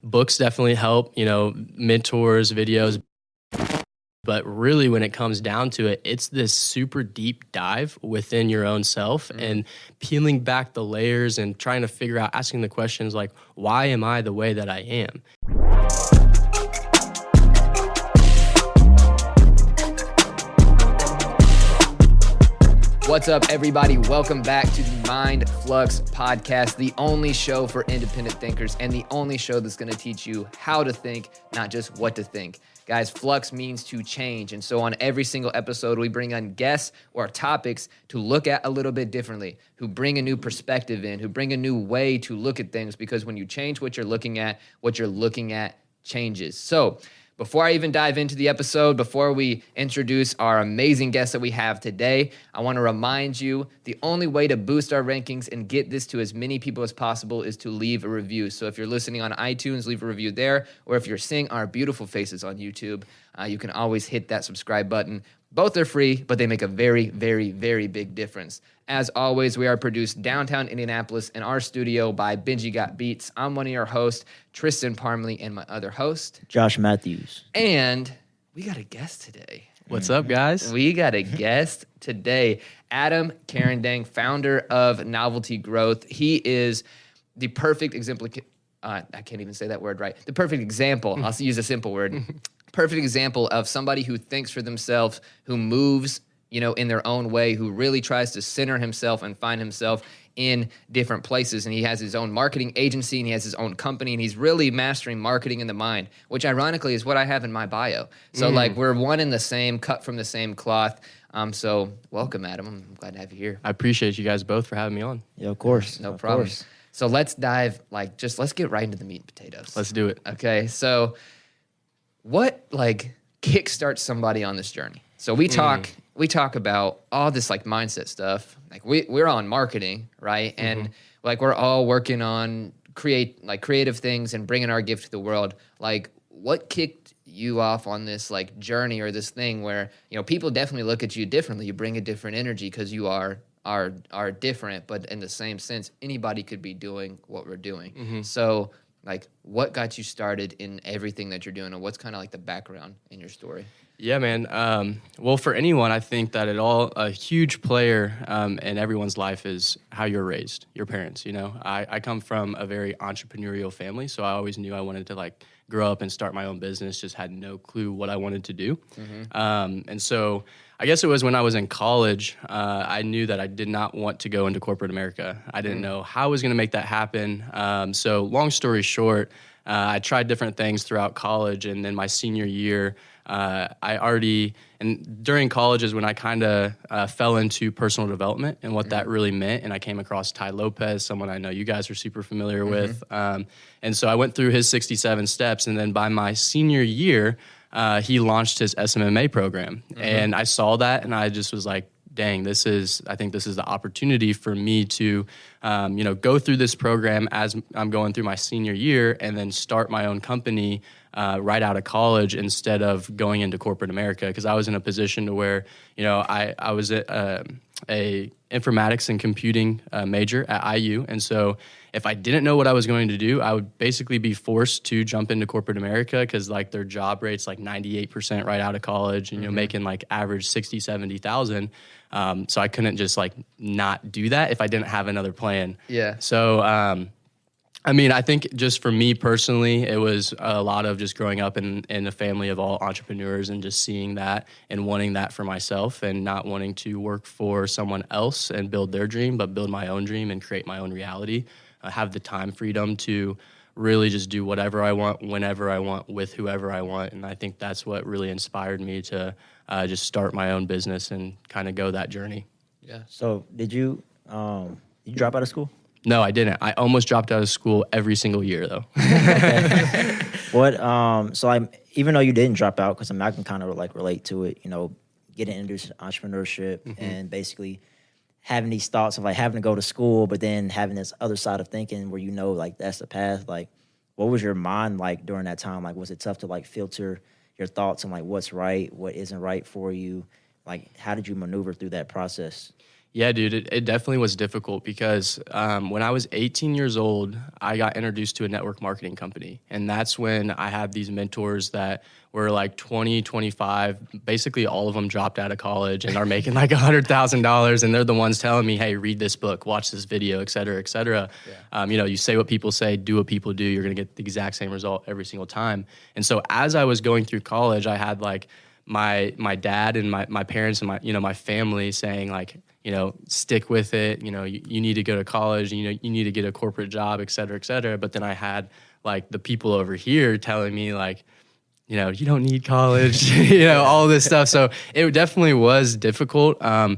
Books definitely help, mentors, videos. But really, when it comes down to it, it's this super deep dive within your own self and peeling back the layers and trying to figure out, asking the questions like, why am I the way that I am? What's up, everybody? Welcome back to the Mind Fluxed Podcast, the only show for independent thinkers and the only show that's going to teach you how to think, not just what to think. Guys, flux means to change. And so on every single episode, we bring on guests or topics to look at a little bit differently, who bring a new perspective in, who bring a new way to look at things, because when you change what you're looking at changes. So before I even dive into the episode, before we introduce our amazing guests that we have today, I want to remind you the only way to boost our rankings and get this to as many people as possible is to leave a review. So if you're listening on iTunes, leave a review there. Or if you're seeing our beautiful faces on YouTube, you can always hit that subscribe button. Both are free, but they make a very, very, very big difference. As always, we are produced downtown Indianapolis in our studio by Benji Got Beats. I'm one of your hosts, Tristan Parmley, and my other host, Josh Matthews. And we got a guest today. What's up, guys? We got a guest today, Adam Carandang, founder of Novelty Growth. He is the perfect example. I can't even say that word right. The perfect example. I'll use a simple word. Perfect example of somebody who thinks for themselves, who moves, in their own way, who really tries to center himself and find himself in different places. And he has his own marketing agency and he has his own company and he's really mastering marketing in the mind, which ironically is what I have in my bio. So we're one and the same, cut from the same cloth. So welcome, Adam. I'm glad to have you here. I appreciate you guys both for having me on. Yeah, of course. No problem. So let's dive, let's get right into the meat and potatoes. Let's do it. Okay. So what kickstarts somebody on this journey? So we talk about all this mindset stuff. We're on marketing, right? And we're all working on creative things and bringing our gift to the world. What kicked you off on this journey or this thing where people definitely look at you differently. You bring a different energy because you are different, but in the same sense, anybody could be doing what we're doing. So what got you started in everything that you're doing, and what's kind of the background in your story? Yeah, man. Well, for anyone, I think that a huge player in everyone's life is how you're raised, your parents. I come from a very entrepreneurial family, so I always knew I wanted to grow up and start my own business, just had no clue what I wanted to do. And so I guess it was when I was in college, I knew that I did not want to go into corporate America. I didn't know how I was going to make that happen. So long story short, I tried different things throughout college, and then my senior year, during college is when I kind of fell into personal development and what that really meant. And I came across Ty Lopez, someone I know you guys are super familiar with. And so I went through his 67 steps. And then by my senior year, he launched his SMMA program. And I saw that and I just was like, dang, I think this is the opportunity for me to, go through this program as I'm going through my senior year and then start my own company right out of college instead of going into corporate America. Because I was in a position to where, I was a informatics and computing major at IU. And so if I didn't know what I was going to do, I would basically be forced to jump into corporate America because their job rate's 98% right out of college and, making average 60, 70,000. So I couldn't just not do that if I didn't have another plan. Yeah. So, I think just for me personally, it was a lot of just growing up in a family of all entrepreneurs and just seeing that and wanting that for myself and not wanting to work for someone else and build their dream, but build my own dream and create my own reality. Have the time freedom to really just do whatever I want, whenever I want, with whoever I want. And I think that's what really inspired me to just start my own business and kind of go that journey. Yeah. So did you drop out of school? No, I didn't. I almost dropped out of school every single year, though. Even though you didn't drop out, because I can kind of relate to it, getting into entrepreneurship and basically having these thoughts of having to go to school, but then having this other side of thinking where that's the path. What was your mind like during that time? Was it tough to filter your thoughts on what's right, what isn't right for you? How did you maneuver through that process? Yeah, dude, it definitely was difficult because when I was 18 years old, I got introduced to a network marketing company. And that's when I had these mentors that were like 20, 25. Basically, all of them dropped out of college and are making like $100,000. And they're the ones telling me, hey, read this book, watch this video, et cetera, et cetera. Yeah. You say what people say, do what people do. You're going to get the exact same result every single time. And so as I was going through college, I had like my dad and my parents and my family saying like, stick with it. You need to go to college. You need to get a corporate job, et cetera, et cetera. But then I had like the people over here telling me like, you don't need college, all this stuff. So it definitely was difficult. As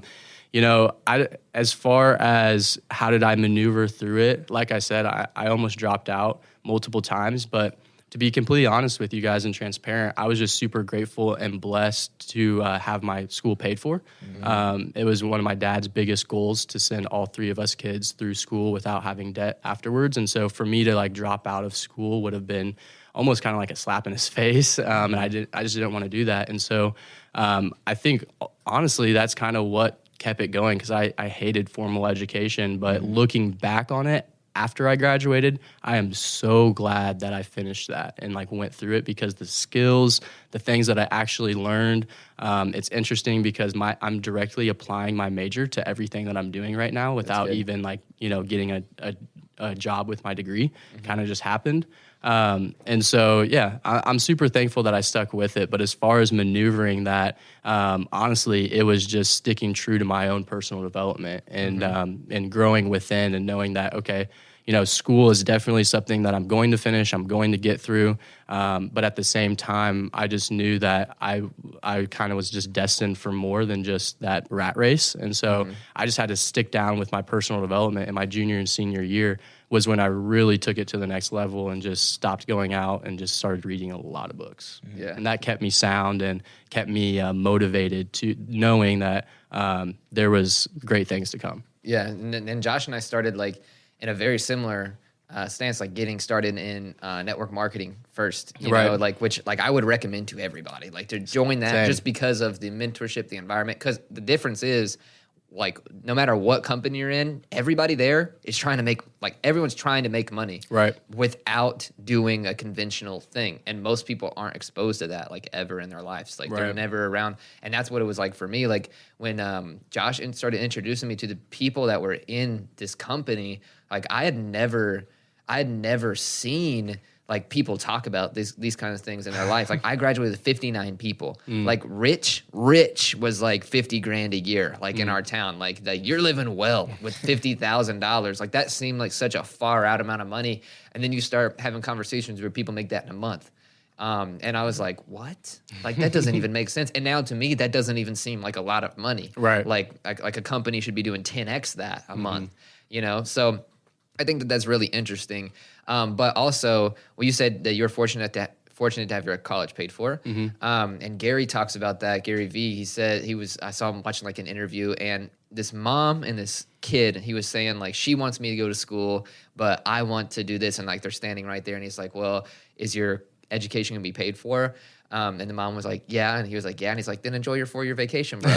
far as how did I maneuver through it, like I said, I almost dropped out multiple times, but to be completely honest with you guys and transparent, I was just super grateful and blessed to have my school paid for. Mm-hmm. It was one of my dad's biggest goals to send all three of us kids through school without having debt afterwards. And so for me to like drop out of school would have been almost kind of like a slap in his face. And I just didn't want to do that. And so I think honestly, that's kind of what kept it going because I hated formal education. But looking back on it, after I graduated, I am so glad that I finished that and like went through it because the skills, the things that I actually learned, it's interesting because I'm directly applying my major to everything that I'm doing right now without even like, getting a job with my degree. Kind of just happened. And so, yeah, I'm super thankful that I stuck with it. But as far as maneuvering that, honestly, it was just sticking true to my own personal development and growing within and knowing that, okay, school is definitely something that I'm going to finish, I'm going to get through. But at the same time, I just knew that I kind of was just destined for more than just that rat race. And so I just had to stick down with my personal development. And my junior and senior year was when I really took it to the next level and just stopped going out and just started reading a lot of books. Yeah. And that kept me sound and kept me motivated to knowing that there was great things to come. Yeah, and Josh and I started like in a very similar stance, like getting started in network marketing first, you know, which I would recommend to everybody, like to join that just because of the mentorship, the environment. Because the difference is, like, no matter what company you're in, everybody there is trying to make, like, everyone's trying to make money without doing a conventional thing. And most people aren't exposed to that, like, ever in their lives. Like, they're never around. And that's what it was like for me. Like, when Josh started introducing me to the people that were in this company, like, I had never seen like people talk about these kinds of things in their life. Like I graduated with 59 people. Like Rich was like 50 grand a year, like in our town. Like you're living well with $50,000. Like that seemed like such a far out amount of money. And then you start having conversations where people make that in a month. And I was like, what? Like that doesn't even make sense. And now to me, that doesn't even seem like a lot of money. Right. Like a company should be doing 10x that a month, you know? So I think that's really interesting. But also, well, you said that you're fortunate to have your college paid for. And Gary talks about that. Gary V, he said I saw him watching like an interview, and this mom and this kid, he was saying like, she wants me to go to school, but I want to do this. And like, they're standing right there. And he's like, well, is your education gonna be paid for? And the mom was like, yeah. And he was like, yeah. And he's like, then enjoy your 4-year vacation, bro.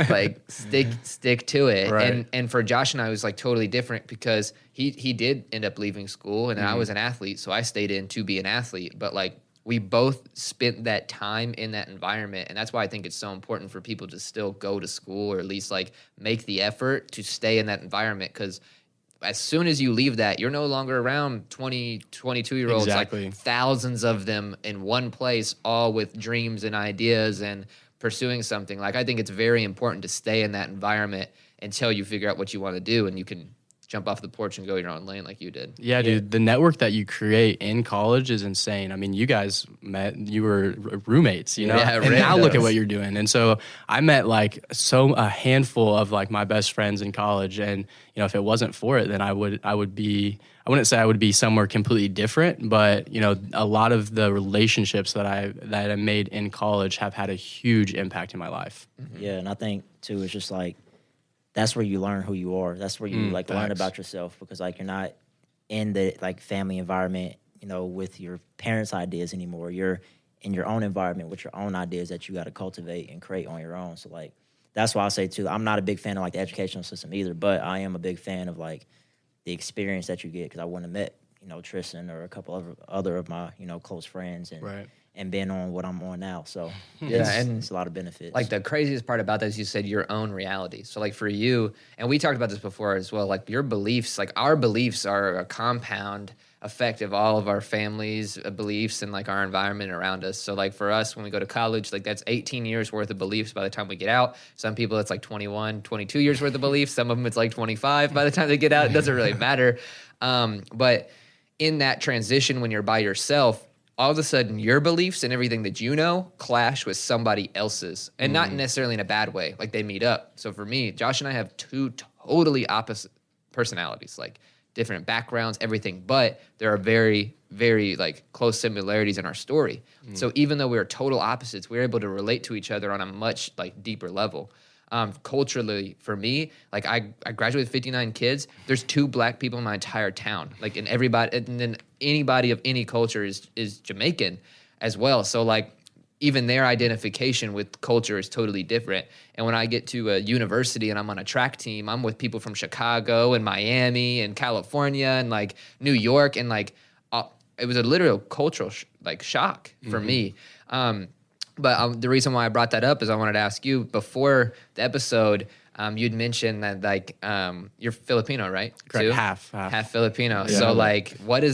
Like stick to it. Right. And for Josh and I, it was like totally different because he did end up leaving school, and I was an athlete. So I stayed in to be an athlete, but like we both spent that time in that environment. And that's why I think it's so important for people to still go to school, or at least like make the effort to stay in that environment. Cause as soon as you leave that, you're no longer around 20, 22-year-olds, like thousands of them in one place, all with dreams and ideas and pursuing something. Like, I think it's very important to stay in that environment until you figure out what you want to do, and you can jump off the porch and go your own lane like you did. Yeah, dude, the network that you create in college is insane. I mean, you guys you were roommates, you know, and now look at what you're doing. And so I met like a handful of like my best friends in college, and you know, if it wasn't for it, then I wouldn't say I would be somewhere completely different, but you know, a lot of the relationships that I made in college have had a huge impact in my life. Yeah, and I think too, it's just like, that's where you learn who you are. That's where you learn about yourself, because like you're not in the like family environment, you know, with your parents' ideas anymore. You're in your own environment with your own ideas that you got to cultivate and create on your own. So like that's why I say too, I'm not a big fan of like the educational system either, but I am a big fan of like the experience that you get, because I wouldn't have met, Tristan or a couple of other of my, close friends and been on what I'm on now. So it's a lot of benefits. Like the craziest part about this, you said your own reality. So like for you, and we talked about this before as well, like your beliefs, like our beliefs are a compound effect of all of our families' beliefs and like our environment around us. So like for us, when we go to college, like that's 18 years worth of beliefs by the time we get out. Some people it's like 21, 22 years worth of beliefs. Some of them it's like 25 by the time they get out. It doesn't really matter. But in that transition, when you're by yourself, all of a sudden your beliefs and everything that you know clash with somebody else's, and not necessarily in a bad way. Like they meet up. So for me, Josh and I have two totally opposite personalities, like different backgrounds, everything, but there are very, very like close similarities in our story. So even though we're total opposites, we're able to relate to each other on a much like deeper level. Culturally, for me, like I graduated with 59 kids. There's 2 black people in my entire town. Like, and everybody, and then anybody of any culture is Jamaican as well. So like, even their identification with culture is totally different. And when I get to a university and I'm on a track team, I'm with people from Chicago and Miami and California and like New York, and like it was a literal cultural shock for me. But the reason why I brought that up is I wanted to ask you, before the episode, you'd mentioned that like you're Filipino, right? Correct. Too? Half Filipino. Yeah. So like, what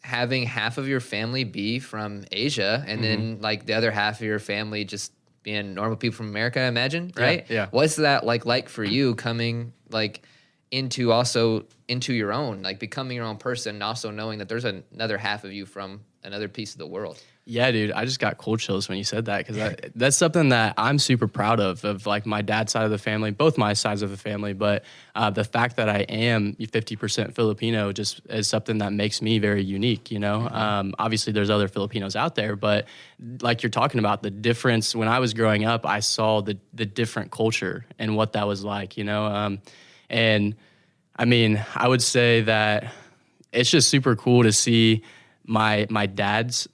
having half of your family be from Asia and then like the other half of your family just being normal people from America, I imagine, right? Yeah. What's that like for you coming like into your own, like becoming your own person, and also knowing that there's another half of you from another piece of the world? Yeah, dude, I just got cold chills when you said that, because that's something that I'm super proud of like my dad's side of the family, both my sides of the family. But the fact that I am 50% Filipino just is something that makes me very unique, Obviously, there's other Filipinos out there, but like you're talking about, the difference, when I was growing up, I saw the different culture and what that was like, and I mean, I would say that it's just super cool to see my dad's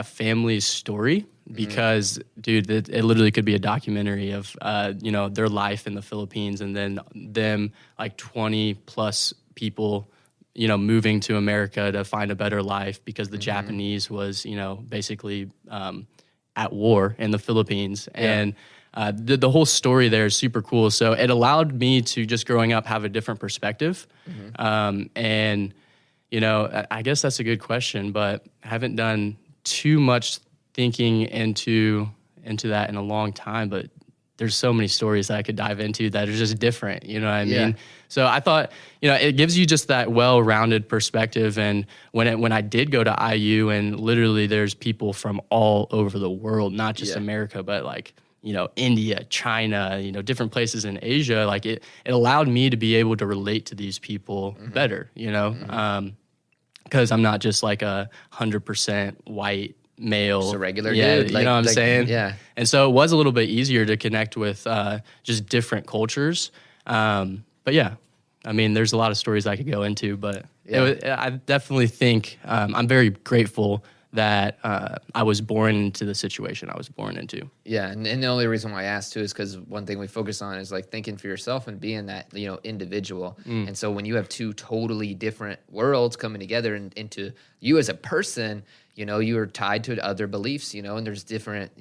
family's story, because dude, it literally could be a documentary of their life in the Philippines, and then them like 20 plus people moving to America to find a better life, because the Japanese was basically at war in the Philippines. And the whole story there is super cool. So it allowed me to, just growing up, have a different perspective. And I guess that's a good question, but I haven't done too much thinking into that in a long time, but there's so many stories that I could dive into that are just different, you know what I mean? So I thought, it gives you just that well-rounded perspective. And when I did go to IU, and literally there's people from all over the world, not just America, but like, India, China, different places in Asia, like it allowed me to be able to relate to these people better, because I'm not just like 100% white male. Just a regular dude. Like, you know what I'm saying? Yeah. And so it was a little bit easier to connect with just different cultures. But yeah, I mean, there's a lot of stories I could go into, but I definitely think I'm very grateful that I was born into the situation I was born into. Yeah, and the only reason why I asked too is because one thing we focus on is like thinking for yourself and being that individual. And so when you have 2 totally different worlds coming together and into you as a person, you are tied to other beliefs, and there's different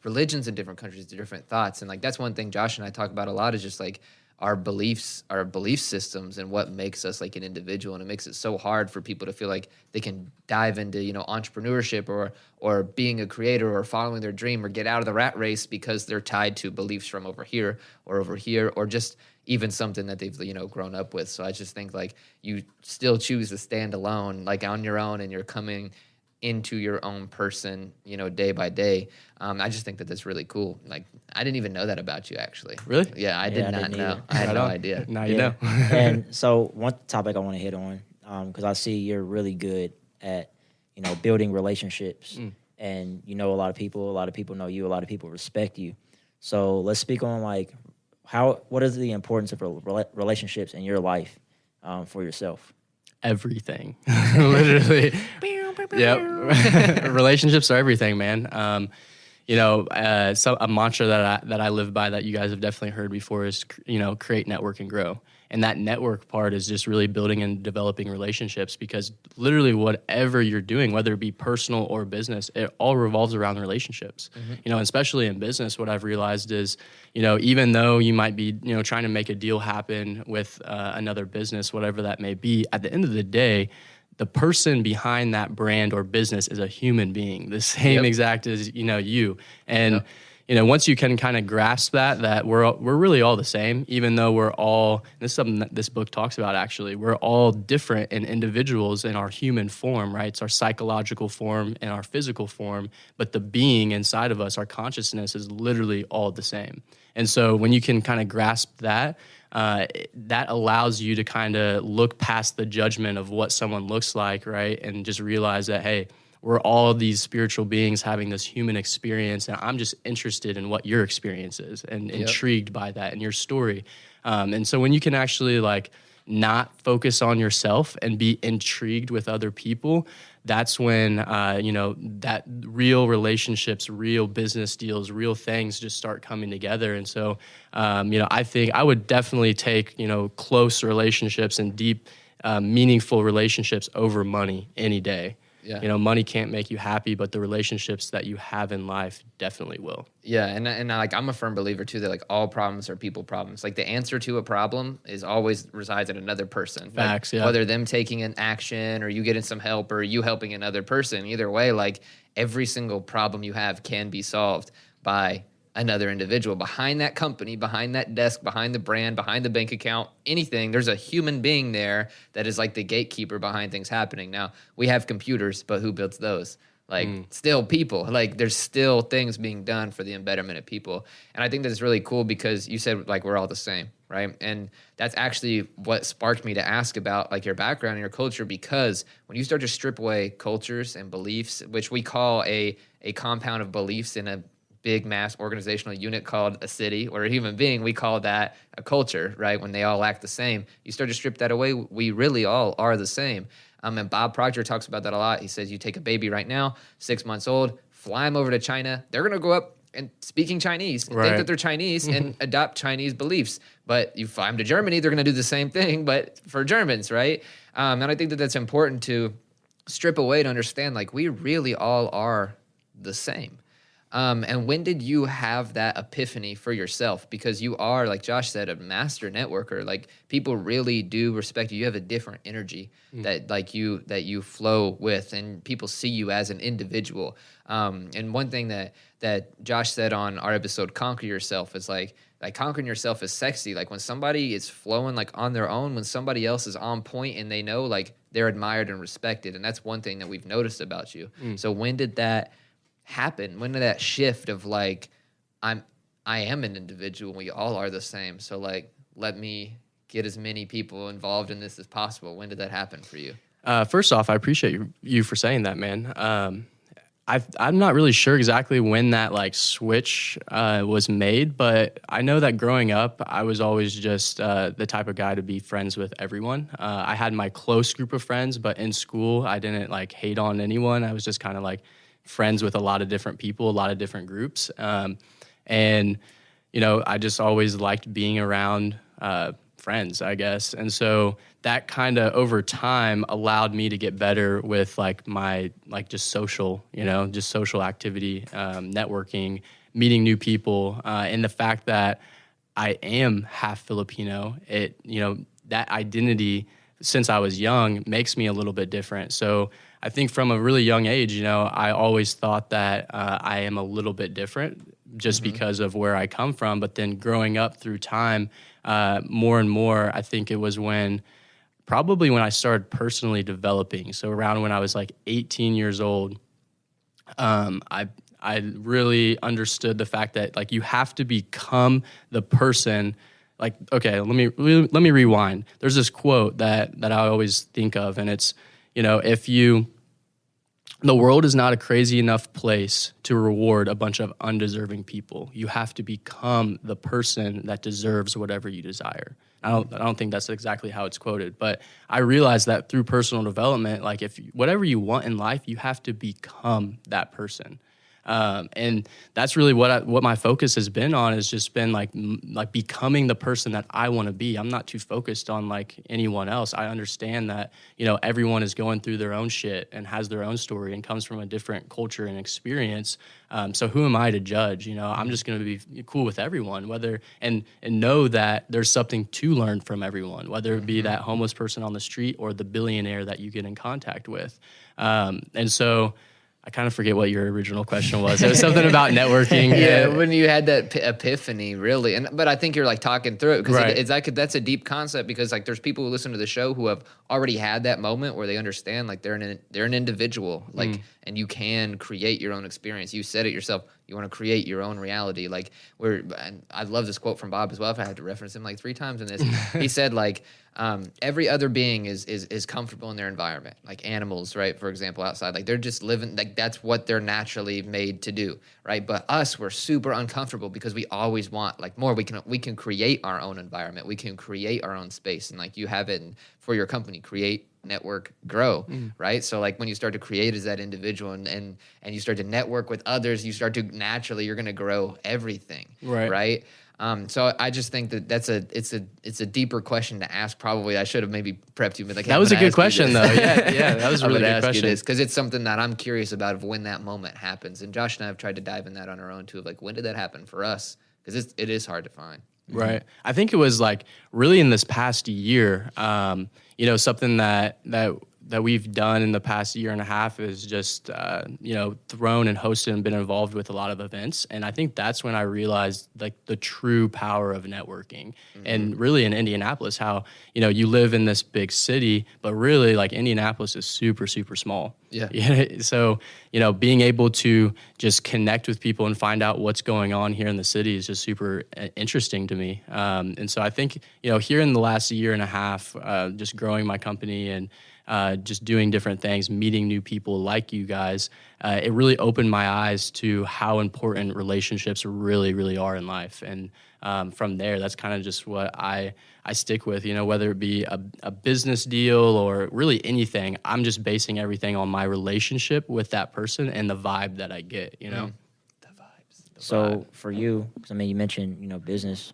religions in different countries, different thoughts, and like that's one thing Josh and I talk about a lot, is just like our beliefs, our belief systems, and what makes us like an individual. And it makes it so hard for people to feel like they can dive into, entrepreneurship or being a creator or following their dream or get out of the rat race because they're tied to beliefs from over here, or just even something that they've, grown up with. So I just think like you still choose to stand alone, like on your own, and you're coming into your own person, day by day. I just think that that's really cool. Like, I didn't even know that about you, actually. Really? Yeah, I did not know. I had no idea. Now you know. And so one topic I want to hit on, because I see you're really good at, building relationships. And a lot of people know you, a lot of people respect you. So let's speak on like what is the importance of relationships in your life for yourself? Everything. Literally. Yep. Relationships are everything, man. a mantra that I live by that you guys have definitely heard before is, create, network, and grow. And that network part is just really building and developing relationships, because literally whatever you're doing, whether it be personal or business, it all revolves around relationships. Especially in business, what I've realized is, even though you might be, trying to make a deal happen with another business, whatever that may be, at the end of the day, the person behind that brand or business is a human being, the same exact as, you. And, once you can kind of grasp that we're really all the same, even though we're all, this is something that this book talks about actually, we're all different and individuals in our human form, right? It's our psychological form and our physical form, but the being inside of us, our consciousness, is literally all the same. And so when you can kind of grasp that, that allows you to kind of look past the judgment of what someone looks like, right? And just realize that, hey, we're all these spiritual beings having this human experience, and I'm just interested in what your experience is and intrigued by that and your story. And so when you can actually not focus on yourself and be intrigued with other people, that's when, that real relationships, real business deals, real things just start coming together. And so, I think I would definitely take, close relationships and deep, meaningful relationships over money any day. Yeah. Money can't make you happy, but the relationships that you have in life definitely will. Yeah, and I'm a firm believer too that all problems are people problems. The answer to a problem is always resides in another person. Facts, Whether them taking an action or you getting some help or you helping another person, either way, every single problem you have can be solved by another individual. Behind that company, behind that desk, behind the brand, behind the bank account, anything, there's a human being there that is the gatekeeper behind things happening. Now, we have computers, but who builds those? Still people. There's still things being done for the betterment of people. And I think that's really cool because you said, we're all the same, right? And that's actually what sparked me to ask about, your background and your culture, because when you start to strip away cultures and beliefs, which we call a compound of beliefs in a big mass organizational unit called a city or a human being, we call that a culture, right? When they all act the same, you start to strip that away. We really all are the same. And Bob Proctor talks about that a lot. He says, you take a baby right now, 6 months old, fly them over to China. They're going to grow up and speaking Chinese, think that they're Chinese and adopt Chinese beliefs. But you fly them to Germany, they're going to do the same thing, but for Germans, right? And I think that that's important to strip away to understand, we really all are the same. And when did you have that epiphany for yourself? Because you are, like Josh said, a master networker. People really do respect you. You have a different energy that you flow with, and people see you as an individual. And one thing that Josh said on our episode, Conquer Yourself, is conquering yourself is sexy. When somebody is flowing on their own, when somebody else is on point and they know they're admired and respected. And that's one thing that we've noticed about you. So when did that happen? When did that shift of I am an individual, we all are the same, so let me get as many people involved in this as possible? When did that happen for you? First off, I appreciate you for saying that, man. I'm not really sure exactly when that switch was made, but I know that growing up, I was always just the type of guy to be friends with everyone. I had my close group of friends, but in school, I didn't hate on anyone. I was just kind of friends with a lot of different people, a lot of different groups. And, I just always liked being around friends, I guess. And so that kind of over time allowed me to get better with my just social, just social activity, networking, meeting new people. And the fact that I am half Filipino, that identity since I was young makes me a little bit different. So I think from a really young age, I always thought that I am a little bit different just because of where I come from. But then growing up through time, more and more, I think it was probably when I started personally developing. So around when I was 18 years old, I really understood the fact that you have to become the person. Okay, let me rewind. There's this quote that I always think of, and it's, the world is not a crazy enough place to reward a bunch of undeserving people. You have to become the person that deserves whatever you desire. I don't think that's exactly how it's quoted, but I realized that through personal development, if whatever you want in life, you have to become that person. And that's really what my focus has been on, is just been like becoming the person that I want to be. I'm not too focused on like anyone else. I understand that, you know, everyone is going through their own shit and has their own story and comes from a different culture and experience. So who am I to judge? You know, I'm just going to be cool with everyone, and know that there's something to learn from everyone, whether it be that homeless person on the street or the billionaire that you get in contact with. And so I kind of forget what your original question was. It was something about networking. Yeah, when you had that epiphany, really. But I think you're like talking through it, because it's like, that's a deep concept, because like there's people who listen to the show who have already had that moment where they understand like they're an individual, like, and you can create your own experience. You said it yourself. You want to create your own reality. Like, and I love this quote from Bob as well. If I had to reference him like 3 times in this, he said like, every other being is comfortable in their environment. Like animals, right? For example, outside, like they're just living, like that's what they're naturally made to do, right? But us, we're super uncomfortable because we always want like more. We can create our own environment. We can create our own space, and like you have it for your company, create, network, grow, right? So like when you start to create as that individual and you start to network with others, you start to naturally, you're going to grow everything, right? So I just think that it's a deeper question to ask. Probably I should have maybe prepped you, but like, that was a good question though. Yeah, that was a really good question. Because it's something that I'm curious about, of when that moment happens. And Josh and I have tried to dive in that on our own too, of like, when did that happen for us? Because it is hard to find. Right. I think it was like really in this past year, you know, something that we've done in the past year and a half is just, you know, thrown and hosted and been involved with a lot of events. And I think that's when I realized like the true power of networking. And really in Indianapolis, how, you know, you live in this big city, but really like Indianapolis is super, super small. Yeah. So, you know, being able to just connect with people and find out what's going on here in the city is just super interesting to me. And so I think, you know, here in the last year and a half, just growing my company and just doing different things, meeting new people like you guys, it really opened my eyes to how important relationships really, really are in life. And from there, that's kind of just what I stick with, you know, whether it be a business deal or really anything. I'm just basing everything on my relationship with that person and the vibe that I get, you know? The vibes. So for you, 'cause I mean, you mentioned, you know, business,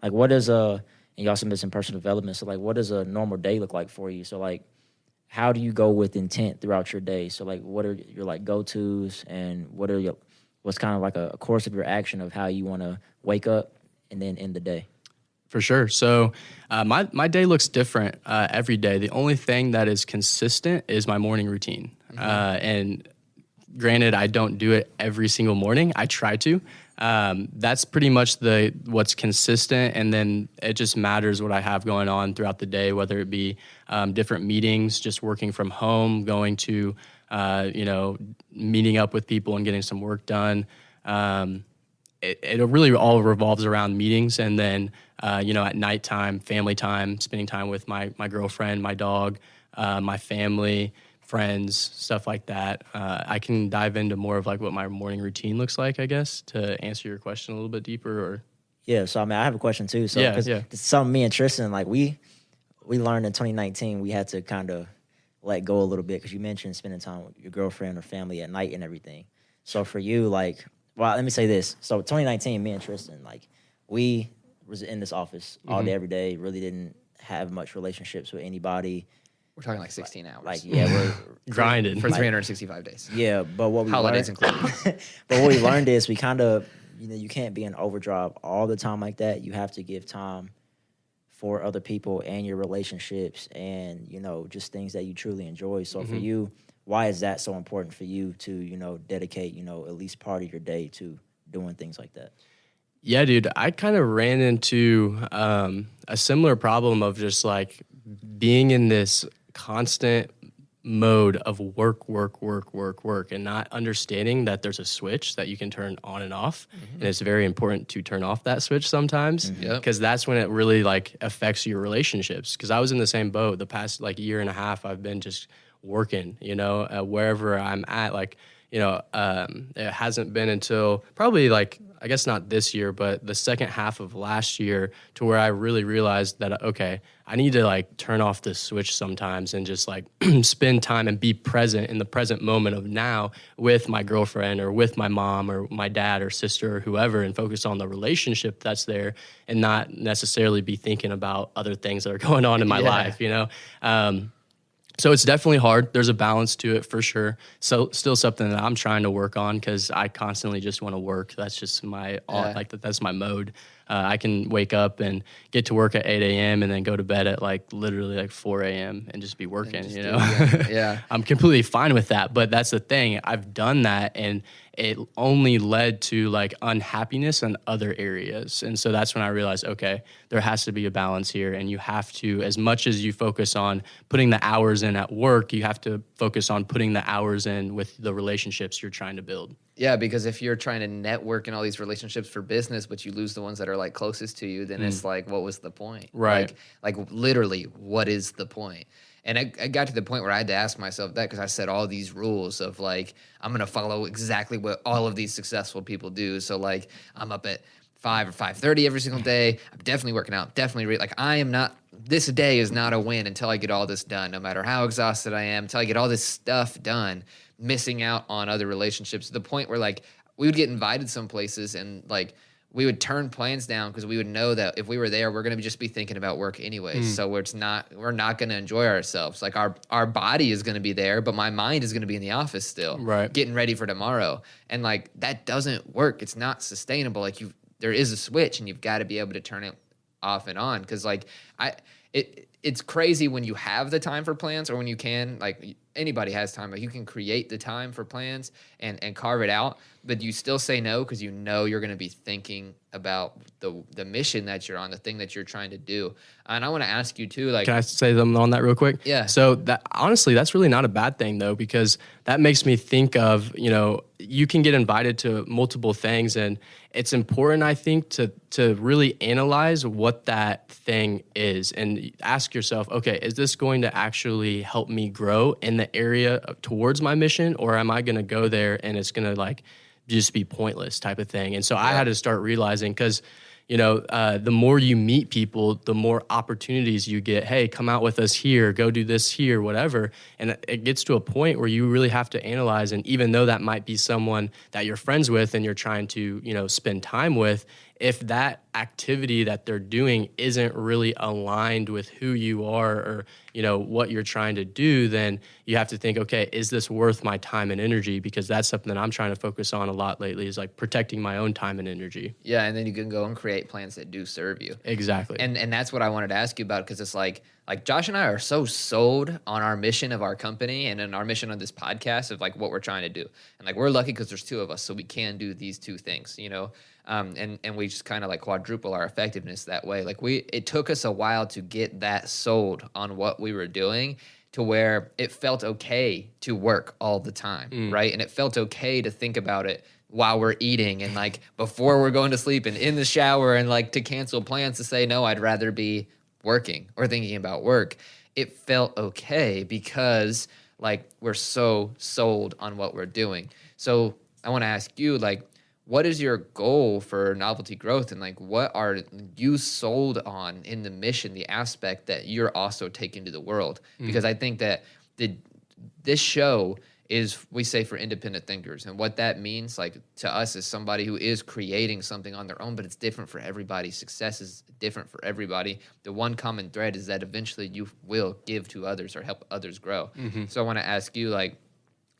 like what is and you also mentioned personal development. So like, what does a normal day look like for you? So like, how do you go with intent throughout your day? So like, what are your like go-tos, and what's kind of like a course of your action of how you want to wake up and then end the day? For sure. So my day looks different every day. The only thing that is consistent is my morning routine. And granted, I don't do it every single morning. I try to. That's pretty much what's consistent, and then it just matters what I have going on throughout the day, whether it be different meetings, just working from home, going to, you know, meeting up with people and getting some work done. It really all revolves around meetings, and then, you know, at nighttime, family time, spending time with my girlfriend, my dog, my family, friends, stuff like that. I can dive into more of like what my morning routine looks like, I guess, to answer your question a little bit deeper. Or yeah, so I mean, I have a question too. So it's something me and Tristan, like we learned in 2019, we had to kind of let go a little bit, because you mentioned spending time with your girlfriend or family at night and everything. So for you, like, well, let me say this. So 2019, me and Tristan, like, we was in this office all day, every day, really didn't have much relationships with anybody. We're talking like 16 hours. Like, yeah, we're grinding for 365 days. Yeah, but what we holidays included. But what we learned is we kind of, you know, you can't be in overdrive all the time like that. You have to give time for other people and your relationships, and, you know, just things that you truly enjoy. So for you, why is that so important for you to, you know, dedicate, you know, at least part of your day to doing things like that? Yeah, dude, I kind of ran into a similar problem of just like being in this constant mode of work, and not understanding that there's a switch that you can turn on and off. And it's very important to turn off that switch sometimes, because that's when it really like affects your relationships. Because I was in the same boat the past like year and a half. I've been just working, you know, wherever I'm at, like, you know, it hasn't been until probably like I guess not this year, but the second half of last year, to where I really realized that, okay, I need to like turn off the switch sometimes and just like spend time and be present in the present moment of now with my girlfriend or with my mom or my dad or sister or whoever, and focus on the relationship that's there and not necessarily be thinking about other things that are going on in my life, you know? So it's definitely hard. There's a balance to it for sure. So still something that I'm trying to work on, because I constantly just want to work. That's just that's my mode. I can wake up and get to work at 8 a.m. and then go to bed at like literally like 4 a.m. and just be working, you know? Yeah. I'm completely fine with that. But that's the thing. I've done that, and it only led to like unhappiness in other areas. And so that's when I realized, okay, there has to be a balance here. And you have to, as much as you focus on putting the hours in at work, you have to focus on putting the hours in with the relationships you're trying to build. Yeah, because if you're trying to network in all these relationships for business, but you lose the ones that are like closest to you, then it's like, what was the point? Right. Like literally, what is the point? And I got to the point where I had to ask myself that, because I set all these rules of like, I'm going to follow exactly what all of these successful people do. So like, I'm up at 5 or 5:30 every single day. I'm definitely working out, definitely like I am not, this day is not a win until I get all this done, no matter how exhausted I am, until I get all this stuff done, missing out on other relationships, to the point where like we would get invited some places and like we would turn plans down because we would know that if we were there, we're going to just be thinking about work anyways. So we're not going to enjoy ourselves. Like our body is going to be there, but my mind is going to be in the office still, right, getting ready for tomorrow. And like, that doesn't work. It's not sustainable. Like there is a switch, and you've got to be able to turn it off and on. Cause like it's crazy when you have the time for plans, or when you can, like anybody has time, like you can create the time for plans and carve it out, but you still say no because you know you're going to be thinking about the mission that you're on, the thing that you're trying to do. And I want to ask you too, like, can I say something on that real quick? Yeah. So that honestly, that's really not a bad thing though, because that makes me think of, you know, you can get invited to multiple things, and it's important, I think, to really analyze what that thing is and ask yourself, okay, is this going to actually help me grow in the area towards my mission, or am I going to go there and it's going to like just be pointless type of thing? And so I had to start realizing, because, you know, the more you meet people, the more opportunities you get. Hey, come out with us here, go do this here, whatever. And it gets to a point where you really have to analyze. And even though that might be someone that you're friends with and you're trying to, you know, spend time with, if that activity that they're doing isn't really aligned with who you are or, you know, what you're trying to do, then you have to think, okay, is this worth my time and energy? Because that's something that I'm trying to focus on a lot lately, is like protecting my own time and energy. Yeah, and then you can go and create plans that do serve you. Exactly. And that's what I wanted to ask you about, because it's like Josh and I are so sold on our mission of our company and in our mission on this podcast of like what we're trying to do. And like, we're lucky because there's two of us, so we can do these two things, you know? And we just kind of like quadruple our effectiveness that way. Like it took us a while to get that sold on what we were doing, to where it felt okay to work all the time, right? And it felt okay to think about it while we're eating and like before we're going to sleep and in the shower, and like to cancel plans, to say, no, I'd rather be working or thinking about work. It felt okay because like we're so sold on what we're doing. So I want to ask you, like, what is your goal for Novelty growth, and like what are you sold on in the mission, the aspect that you're also taking to the world? Because I think that this show is, we say, for independent thinkers, and what that means, like, to us is somebody who is creating something on their own, but it's different for everybody. Success is different for everybody. The one common thread is that eventually you will give to others or help others grow. So I want to ask you, like,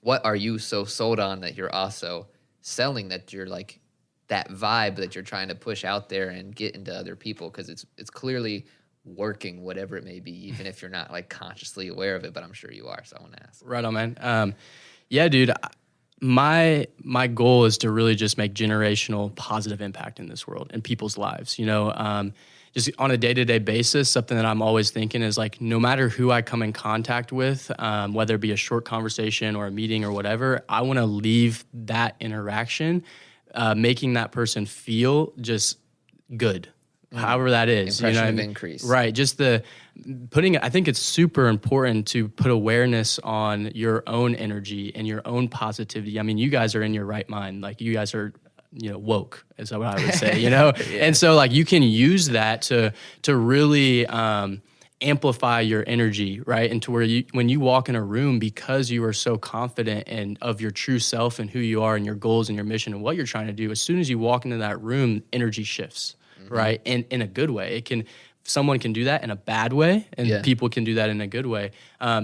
what are you so sold on that you're also selling, that you're like that vibe that you're trying to push out there and get into other people? Because it's clearly working, whatever it may be, even if you're not like consciously aware of it, but I'm sure you are. So I want to ask. Right on, man. Yeah, dude, my goal is to really just make generational positive impact in this world and people's lives, you know. Just on a day-to-day basis, something that I'm always thinking is like, no matter who I come in contact with, whether it be a short conversation or a meeting or whatever, I want to leave that interaction making that person feel just good, however that is. Impression, you know, of increase. Right. Just I think it's super important to put awareness on your own energy and your own positivity. I mean, you guys are in your right mind. Like, you guys are woke is what I would say, And so like you can use that to really amplify your energy, right? And to where when you walk in a room, because you are so confident and of your true self and who you are and your goals and your mission and what you're trying to do, as soon as you walk into that room, energy shifts, right? And in a good way. Someone can do that in a bad way, and people can do that in a good way.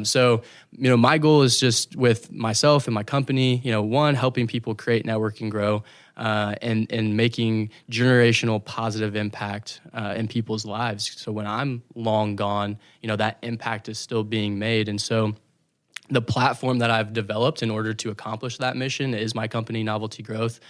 So, my goal is just with myself and my company, one, helping people create, network, and grow, and making generational positive impact in people's lives. So when I'm long gone, that impact is still being made. And so the platform that I've developed in order to accomplish that mission is my company, Novelty Growth.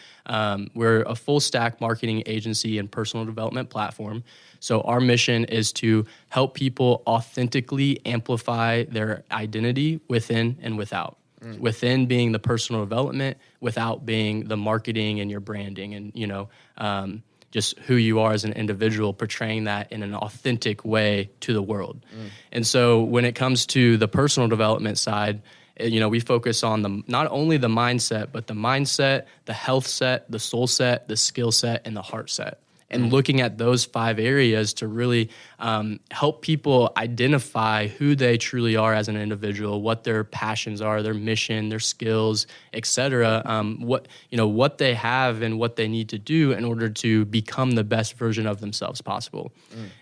We're a full stack marketing agency and personal development platform. So our mission is to help people authentically amplify their identity within and without. Within being the personal development, without being the marketing and your branding and, just who you are as an individual, portraying that in an authentic way to the world. And so when it comes to the personal development side, we focus on not only the mindset, but the mindset, the health set, the soul set, the skill set, and the heart set. And looking at those 5 areas to really help people identify who they truly are as an individual, what their passions are, their mission, their skills, et cetera, what they have and what they need to do in order to become the best version of themselves possible.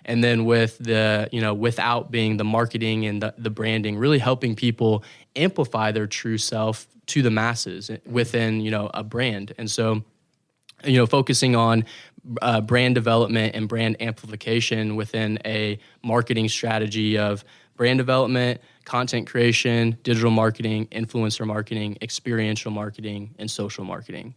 And then with without being the marketing and the branding, really helping people amplify their true self to the masses within, a brand. And so, focusing on brand development and brand amplification within a marketing strategy of brand development, content creation, digital marketing, influencer marketing, experiential marketing, and social marketing.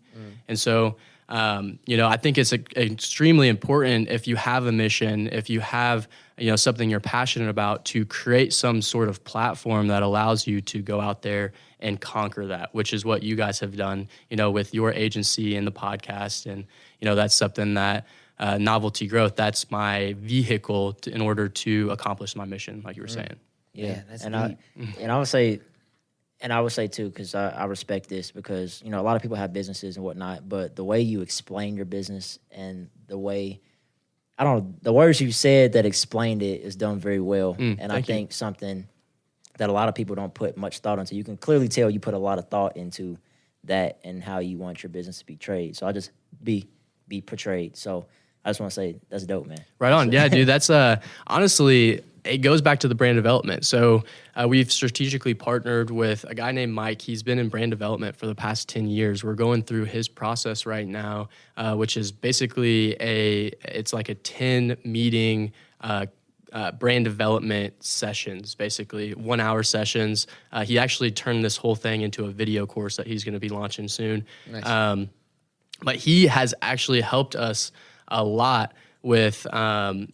And so, I think it's extremely important if you have a mission, if you have, something you're passionate about, to create some sort of platform that allows you to go out there and conquer that, which is what you guys have done, with your agency and the podcast. And, that's something that Novelty Growth, that's my vehicle in order to accomplish my mission, like you were saying. Yeah, that's and neat. I would say too, because I respect this, because a lot of people have businesses and whatnot, but the way you explain your business and the way, the words you said that explained it is done very well. And I think something that a lot of people don't put much thought into. You can clearly tell you put a lot of thought into that and how you want your business to be portrayed. So I just be portrayed. So I just want to say that's dope, man. Right on. Yeah, dude. That's honestly, it goes back to the brand development. So we've strategically partnered with a guy named Mike. He's been in brand development for the past 10 years. We're going through his process right now, which is basically it's like a 10 meeting brand development sessions, basically 1 hour sessions. He actually turned this whole thing into a video course that he's going to be launching soon. Nice. But he has actually helped us a lot with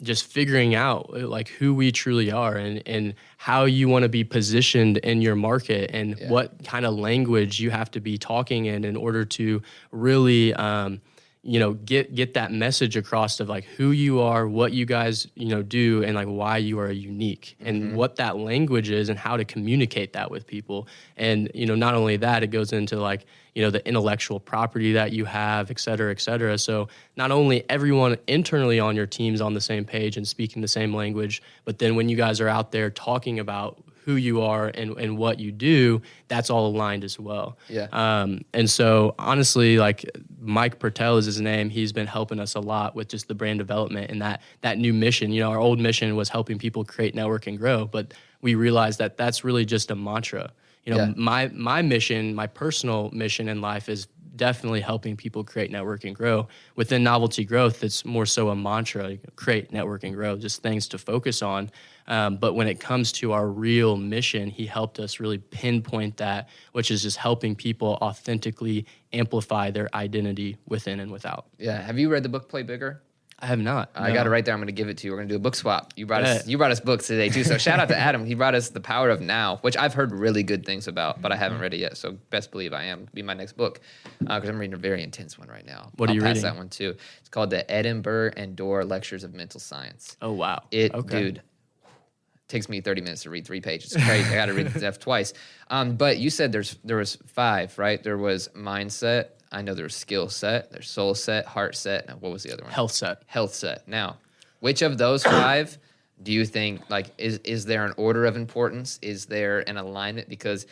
just figuring out like who we truly are and how you want to be positioned in your market and what kind of language you have to be talking in order to really get that message across of like who you are, what you guys do, and like why you are unique and what that language is and how to communicate that with people. And not only that, it goes into like the intellectual property that you have, et cetera, et cetera. So not only everyone internally on your team's on the same page and speaking the same language, but then when you guys are out there talking about who you are and what you do, that's all aligned as well. Yeah. And so honestly, like Mike Pertel is his name. He's been helping us a lot with just the brand development and that new mission. Our old mission was helping people create, network, and grow, but we realized that that's really just a mantra. My mission, my personal mission in life is definitely helping people create, network, and grow. Within Novelty Growth, it's more so a mantra: create, network, and grow, just things to focus on. But when it comes to our real mission, he helped us really pinpoint that, which is just helping people authentically amplify their identity within and without. Yeah. Have you read the book Play Bigger? I have not. I got it right there. I'm going to give it to you. We're going to do a book swap. You brought us books today too. So shout out to Adam. He brought us The Power of Now, which I've heard really good things about, but I haven't read it yet. So best believe I am. It'll be my next book because I'm reading a very intense one right now. What are you reading? I'll pass that one too. It's called The Edinburgh and Dorr Lectures of Mental Science. Oh wow. Dude. takes me 30 minutes to read 3 pages. It's crazy. I got to read the stuff twice. But you said there was 5, right? There was mindset. I know there's skill set. There's soul set, heart set. What was the other one? Health set. Health set. Now, which of those 5 do you think, like, is there an order of importance? Is there an alignment? Because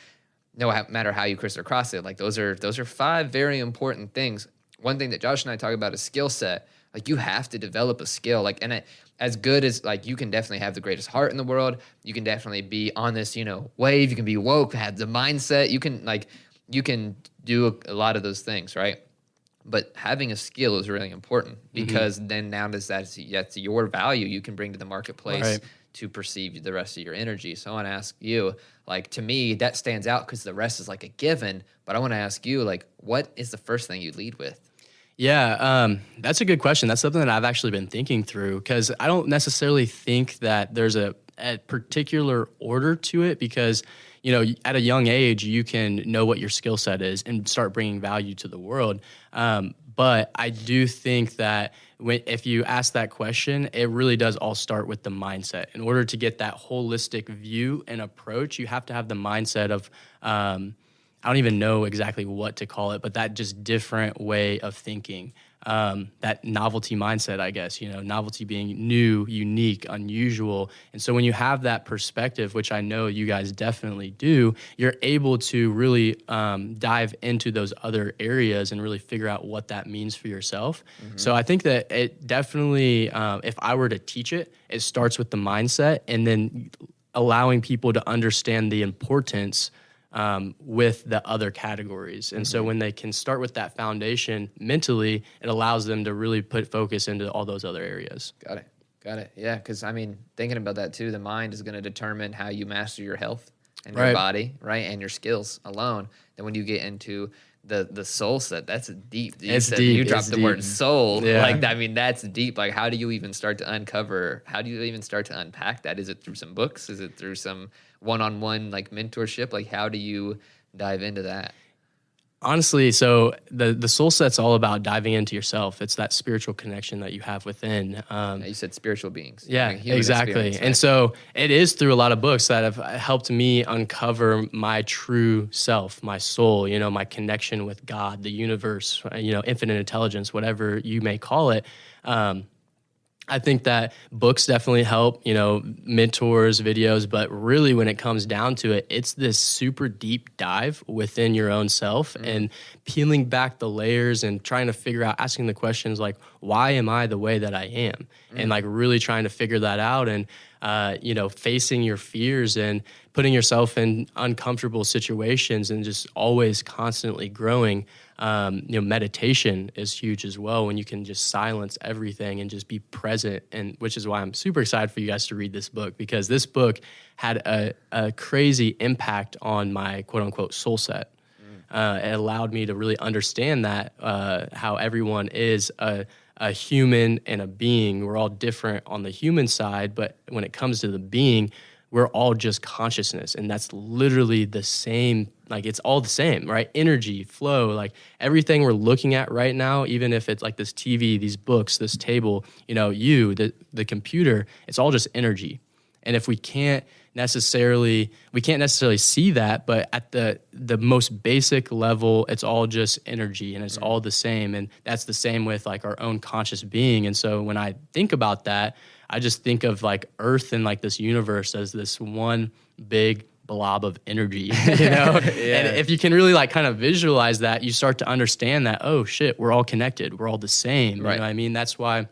no matter how you crisscross it, like those are 5 very important things. One thing that Josh and I talk about is skill set. Like, you have to develop a skill. Like, and as good as, like, you can definitely have the greatest heart in the world. You can definitely be on this, wave. You can be woke, have the mindset. You can do a lot of those things, right? But having a skill is really important because then now that's your value you can bring to the marketplace to perceive the rest of your energy. So I want to ask you, like, to me, that stands out because the rest is like a given. But I want to ask you, like, what is the first thing you lead with? Yeah, that's a good question. That's something that I've actually been thinking through because I don't necessarily think that there's a particular order to it because, at a young age, you can know what your skill set is and start bringing value to the world. But I do think that if you ask that question, it really does all start with the mindset. In order to get that holistic view and approach, you have to have the mindset of, I don't even know exactly what to call it, but that just different way of thinking, that novelty mindset, I guess, novelty being new, unique, unusual. And so when you have that perspective, which I know you guys definitely do, you're able to really dive into those other areas and really figure out what that means for yourself. Mm-hmm. So I think that it definitely, if I were to teach it, it starts with the mindset and then allowing people to understand the importance with the other categories. And so when they can start with that foundation mentally, it allows them to really put focus into all those other areas. Got it. Yeah, because, thinking about that too, the mind is going to determine how you master your health and your body, right, and your skills alone. Then when you get into the soul set, that's deep. You dropped the word soul. Yeah. That's deep. Like, how do you even start to unpack that? Is it through some books? Is it through some one-on-one, like, mentorship? Like, how do you dive into that? Honestly, so the soul set's all about diving into yourself. It's that spiritual connection that you have within. You said spiritual beings. Yeah, exactly. Right? And so it is through a lot of books that have helped me uncover my true self, my soul, my connection with God, the universe, infinite intelligence, whatever you may call it. I think that books definitely help, mentors, videos, but really when it comes down to it, it's this super deep dive within your own self and peeling back the layers and trying to figure out, asking the questions like, why am I the way that I am? And like really trying to figure that out and, facing your fears and putting yourself in uncomfortable situations and just always constantly growing. Meditation is huge as well when you can just silence everything and just be present. And which is why I'm super excited for you guys to read this book because this book had a crazy impact on my quote unquote soul set. It allowed me to really understand that how everyone is a human and a being. We're all different on the human side, but when it comes to the being, we're all just consciousness. And that's literally the same, like it's all the same, right? Energy, flow, like everything we're looking at right now, even if it's like this TV, these books, this table, the computer, it's all just energy. And if we can't necessarily see that, but at the most basic level, it's all just energy and it's all the same. And that's the same with like our own conscious being. And so when I think about that, I just think of like Earth and like this universe as this one big blob of energy, Yeah. And if you can really like kind of visualize that, you start to understand that, oh shit, we're all connected. We're all the same. Right. You know what I mean? That's why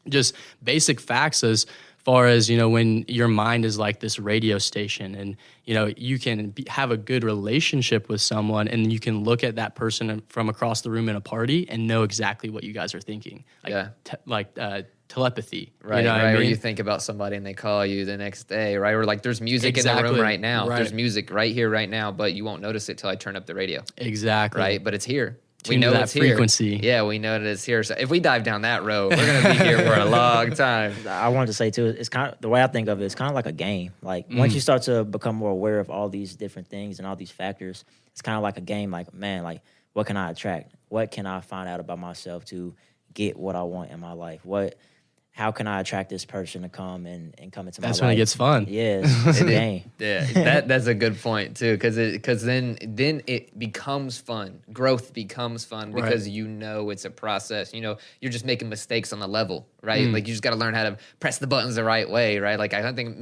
just basic facts as far as, when your mind is like this radio station and, you can have a good relationship with someone and you can look at that person from across the room in a party and know exactly what you guys are thinking. Telepathy. Right, right. Or you think about somebody and they call you the next day, right? Or like there's music in the room right now. Right. There's music right here, right now, but you won't notice it till I turn up the radio. Exactly. Right, but it's here. We know that it's frequency. Here. Yeah, we know that it's here. So if we dive down that road, we're going to be here for a long time. I wanted to say too, it's kind of the way I think of it. It's kind of like a game. Like once you start to become more aware of all these different things and all these factors, it's kind of like a game. Like, man, like what can I attract? What can I find out about myself to get what I want in my life? how can I attract this person to come and come into my life? That's when it gets fun. Yeah, it's a game. Yeah, that's a good point too, because then it becomes fun. Growth becomes fun because it's a process. You're just making mistakes on the level, right? Like you just got to learn how to press the buttons the right way, right? Like I don't think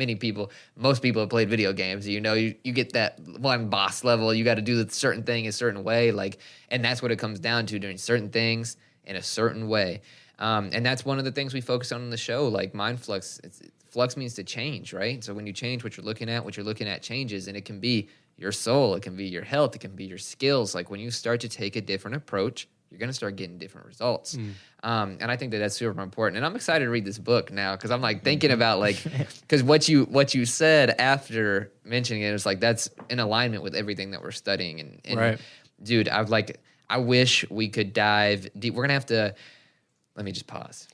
most people have played video games. You get that one boss level. You got to do the certain thing a certain way, and that's what it comes down to, doing certain things in a certain way. And that's one of the things we focus on in the show, like Mind Flux. Flux means to change, right? So when you change what you're looking at changes, and it can be your soul, it can be your health, it can be your skills. Like when you start to take a different approach, you're going to start getting different results. And I think that's super important. And I'm excited to read this book now because I'm like thinking about because what you said after mentioning it is like that's in alignment with everything that we're studying. And right. Dude, I wish we could dive deep. We're going to have to. Let me just pause.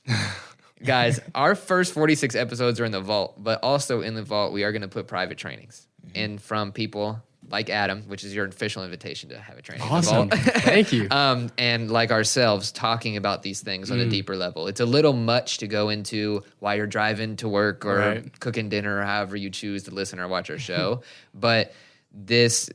Guys, our first 46 episodes are in the vault, but also in the vault, we are going to put private trainings in from people like Adam, which is your official invitation to have a training. Awesome. In the vault. Thank you. And like ourselves, talking about these things on a deeper level. It's a little much to go into while you're driving to work or cooking dinner or however you choose to listen or watch our show. But this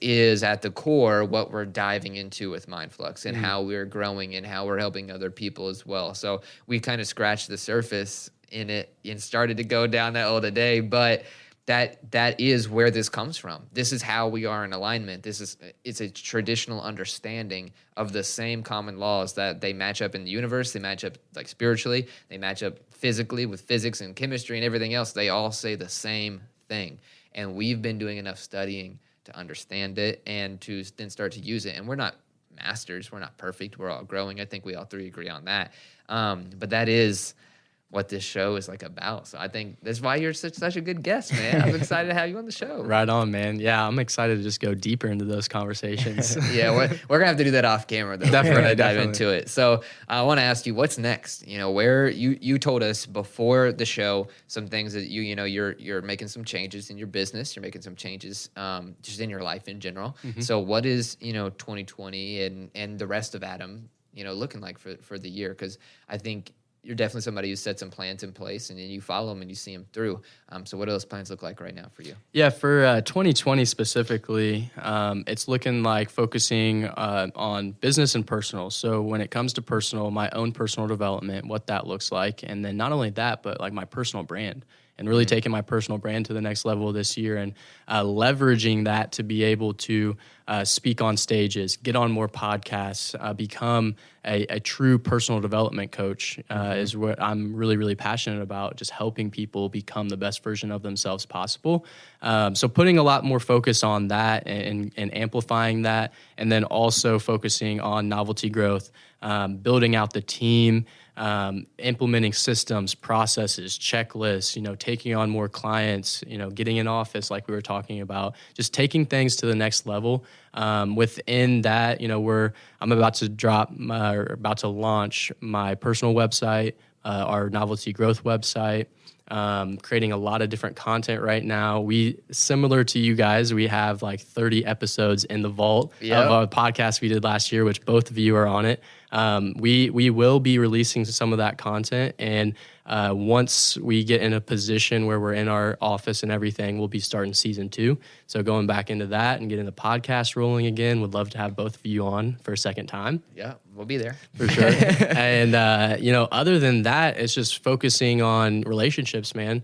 is at the core what we're diving into with Mind Flux and how we're growing and how we're helping other people as well. So we kind of scratched the surface in it and started to go down that hole today, but that is where this comes from. This is how we are in alignment. It's a traditional understanding of the same common laws that they match up in the universe. They match up like spiritually. They match up physically with physics and chemistry and everything else. They all say the same thing. And we've been doing enough studying to understand it and to then start to use it. And we're not masters. We're not perfect. We're all growing. I think we all three agree on that. But that is what this show is like about. So I think that's why you're such a good guest, man. I'm excited to have you on the show. Right on, man. Yeah, I'm excited to just go deeper into those conversations. Yeah, we're going to have to do that off camera, though. Definitely, We're going to dive into it. So I want to ask you, what's next? Where you told us before the show some things that you're making some changes in your business. You're making some changes just in your life in general. So what is, 2020 and the rest of Adam, looking like for the year? Because I think you're definitely somebody who set some plans in place and then you follow them and you see them through. So what do those plans look like right now for you? Yeah, for 2020 specifically, it's looking like focusing on business and personal. So when it comes to personal, my own personal development, what that looks like. And then not only that, but like my personal brand. And really taking my personal brand to the next level this year and leveraging that to be able to speak on stages, get on more podcasts, become a true personal development coach is what I'm really, really passionate about, just helping people become the best version of themselves possible. So putting a lot more focus on that and amplifying that, and then also focusing on novelty growth, building out the team, implementing systems, processes, checklists, taking on more clients, getting in office like we were talking about, just taking things to the next level. Within that, I'm about to launch my personal website, our novelty growth website, creating a lot of different content right now. We, similar to you guys, we have like 30 episodes in the vault of a podcast we did last year, which both of you are on it. We will be releasing some of that content, and once we get in a position where we're in our office and everything, we'll be starting season 2. So going back into that and getting the podcast rolling again. Would love to have both of you on for a second time. Yeah, we'll be there. For sure. And, other than that, it's just focusing on relationships, man.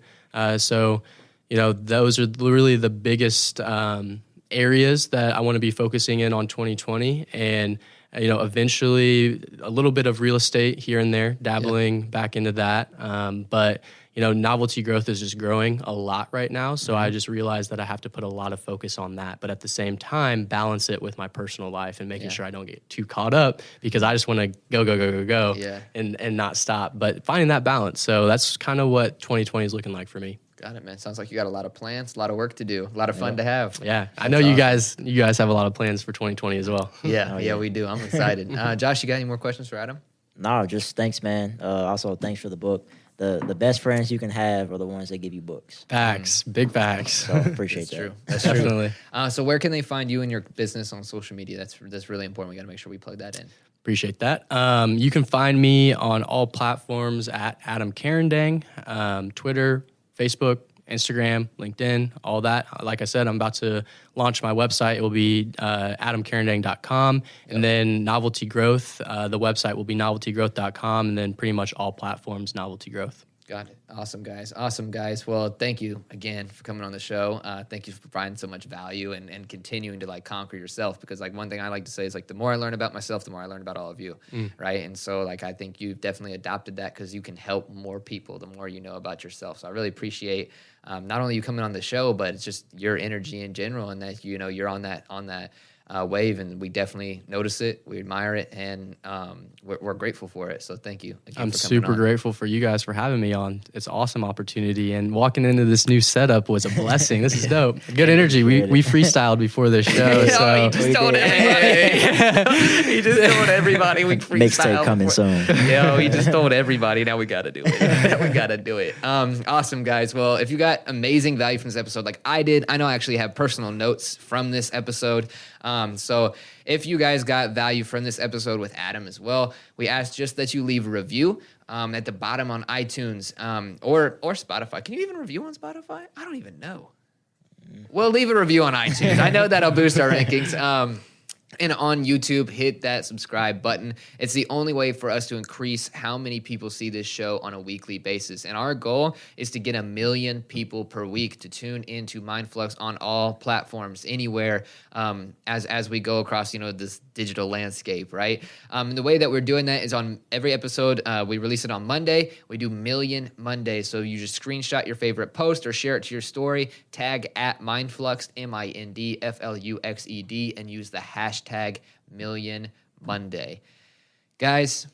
So those are really the biggest areas that I want to be focusing in on 2020. And eventually a little bit of real estate here and there, dabbling back into that. But novelty growth is just growing a lot right now. So I just realized that I have to put a lot of focus on that, but at the same time, balance it with my personal life and making sure I don't get too caught up because I just want to go and not stop, but finding that balance. So that's kind of what 2020 is looking like for me. Got it, man. Sounds like you got a lot of plans, a lot of work to do, a lot of fun to have. Yeah, I know awesome. You guys have a lot of plans for 2020 as well. Yeah, we do. I'm excited. Josh, you got any more questions for Adam? No, just thanks, man. Also, thanks for the book. the best friends you can have are the ones that give you books. Facts, big facts. So appreciate that. True. That's Definitely. true. So where can they find you and your business on social media? That's really important. We got to make sure we plug that in. Appreciate that. You can find me on all platforms at Adam Carandang, Twitter, Facebook, Instagram, LinkedIn, all that. Like I said, I'm about to launch my website. It will be adamcarandang.com. And then Novelty Growth, the website will be noveltygrowth.com. And then pretty much all platforms, Novelty Growth. Got it. Awesome, guys. Awesome, guys. Well, thank you again for coming on the show. Thank you for providing so much value and continuing to like conquer yourself, because like one thing I like to say is like the more I learn about myself, the more I learn about all of you, right? And so like I think you've definitely adopted that because you can help more people the more you know about yourself. So I really appreciate not only you coming on the show, but it's just your energy in general, and that you know you're on that wave, and we definitely notice it, we admire it, and we're grateful for it. So thank you again. I'm for coming super on. grateful for you guys for having me on. It's an awesome opportunity, and walking into this new setup was a blessing. This is dope. Good energy. We freestyled before this show. So he just told everybody. He just told everybody we freestyled. Mixtape coming soon. Yo, he just told everybody. Now we got to do it. We got to do it. Awesome, guys. Well, if you got amazing value from this episode, like I did, I know I actually have personal notes from this episode. So if you guys got value from this episode with Adam as well, we ask just that you leave a review at the bottom on iTunes or Spotify. Can you even review on Spotify? I don't even know. Well, leave a review on iTunes. I know that'll boost our rankings. And on YouTube, hit that subscribe button. It's the only way for us to increase how many people see this show on a weekly basis. And our goal is to get 1 million people per week to tune into Mind Flux on all platforms, anywhere, as we go across, this digital landscape, right? And the way that we're doing that is on every episode, we release it on Monday. We do Million Monday. So you just screenshot your favorite post or share it to your story, tag at MindFluxed, MindFluxed, and use the hashtag Million Monday. Guys,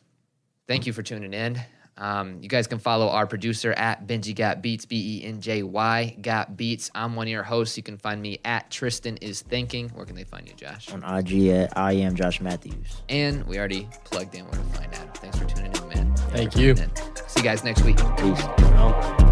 thank you for tuning in. You guys can follow our producer at Benji Got Beats, BENJY Got Beats. I'm one of your hosts. You can find me at Tristan Is Thinking. Where can they find you, Josh? On IG at I am Josh Matthews. And we already plugged in where to find Adam. Thanks for tuning in, man. thank you. See you guys next week. Peace. Well,